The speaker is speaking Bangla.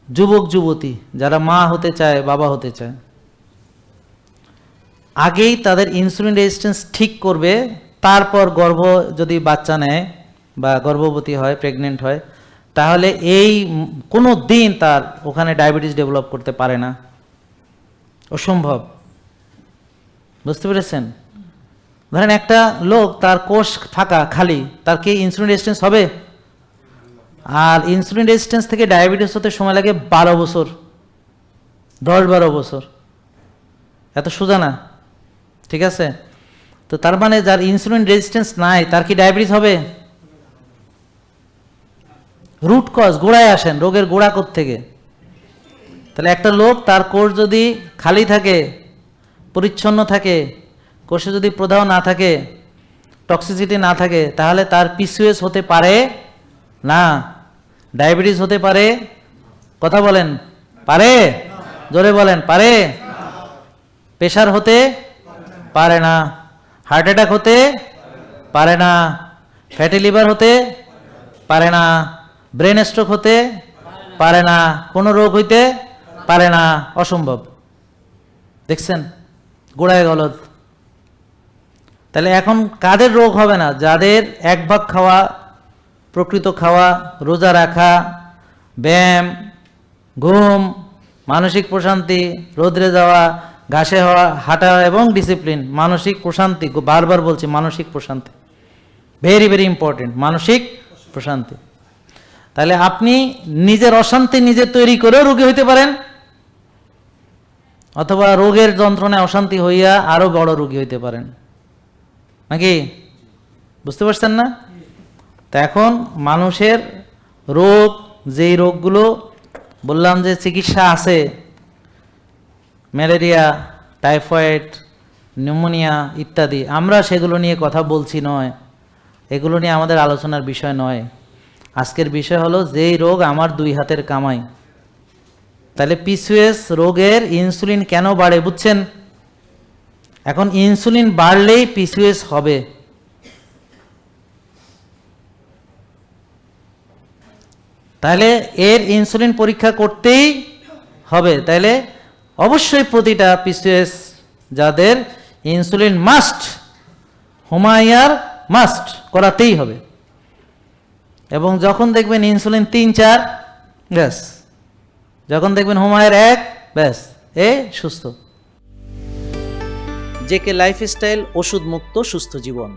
যুবক যুবতী যারা মা হতে চায়, বাবা হতে চায়, আগেই তাদের ইনসুলিন রেজিস্ট্যান্স ঠিক করবে, তারপর যদি বাচ্চা নেয় বা গর্ভবতী হয়, প্রেগনেন্ট হয়, তাহলে এই কোনো দিন তার ওখানে ডায়াবেটিস ডেভেলপ করতে পারে না, অসম্ভব। বুঝতে পেরেছেন? ধরেন একটা লোক, তার কোষ ফাঁকা খালি, তার কি ইনসুলিন রেজিস্ট্যান্স হবে? আর ইনসুলিন রেজিস্ট্যান্স থেকে ডায়াবেটিস হতে সময় লাগে 12 বছর, 10-12 বছর, এত সোজা না, ঠিক আছে? তো তার মানে যার ইনসুলিন রেজিস্ট্যান্স নাই তার কি ডায়াবেটিস হবে? রুট কজ, গোড়ায় আসেন, রোগের গোড়া থেকে। তাহলে একটা লোক, তার কোষ যদি খালি থাকে, পরিচ্ছন্ন থাকে, কোষে যদি প্রদাহ না থাকে, টক্সিসিটি না থাকে, তাহলে তার পিসিওএস হতে পারে না, ডায়াবেটিস হতে পারে, কথা বলেন, পারে? জোরে বলেন, পারে? প্রেশার হতে পারে না, হার্ট অ্যাটাক হতে পারে না, ফ্যাটি লিভার হতে পারে না, ব্রেন স্ট্রোক হতে পারে না, কোনো রোগ হইতে পারে না, অসম্ভব। দেখছেন গোড়ায় গলদ। তাহলে এখন কাদের রোগ হবে না? যাদের এক ভাগ খাওয়া, প্রকৃত খাওয়া, রোজা রাখা, ব্যায়াম, ঘুম, মানসিক প্রশান্তি, রোদ্রে যাওয়া, ঘাসে হাঁটা এবং ডিসিপ্লিন, মানসিক প্রশান্তি, বারবার বলছি মানসিক প্রশান্তি, ভেরি ভেরি ইম্পর্টেন্ট, মানসিক প্রশান্তি। তাহলে আপনি নিজের অশান্তি নিজে তৈরি করেও রোগী হইতে পারেন, অথবা রোগের যন্ত্রণায় অশান্তি হইয়া আরো বড় রোগী হইতে পারেন, নাকি? বুঝতে পারছেন না? তা এখন মানুষের রোগ, যেই রোগগুলো বললাম যে চিকিৎসা আছে, ম্যালেরিয়া, টাইফয়েড, নিউমোনিয়া ইত্যাদি, আমরা সেগুলো নিয়ে কথা বলছি নয়, এগুলো নিয়ে আমাদের আলোচনার বিষয় নয়। আজকের বিষয় হলো যেই রোগ আমার 2 হাতের কামাই। তাহলে পিসিওএস রোগের ইনসুলিন কেন বাড়ে বুঝছেন? এখন ইনসুলিন বাড়লেই পিসিওএস হবে। তাহলে এর ইনসুলিন পরীক্ষা করতেই হবে। তাহলে অবশ্যই প্রতিটা পিসিওএস যাদের ইনসুলিন মাস্ট, হোমায়ার মাস্ট করাতেই হবে। এবং যখন দেখবেন ইনসুলিন 3-4, ব্যাস, যখন দেখবেন হোমায়ার 1, ব্যাস, সুস্থ। জেকে লাইফস্টাইল, ওষুধ মুক্ত সুস্থ জীবন।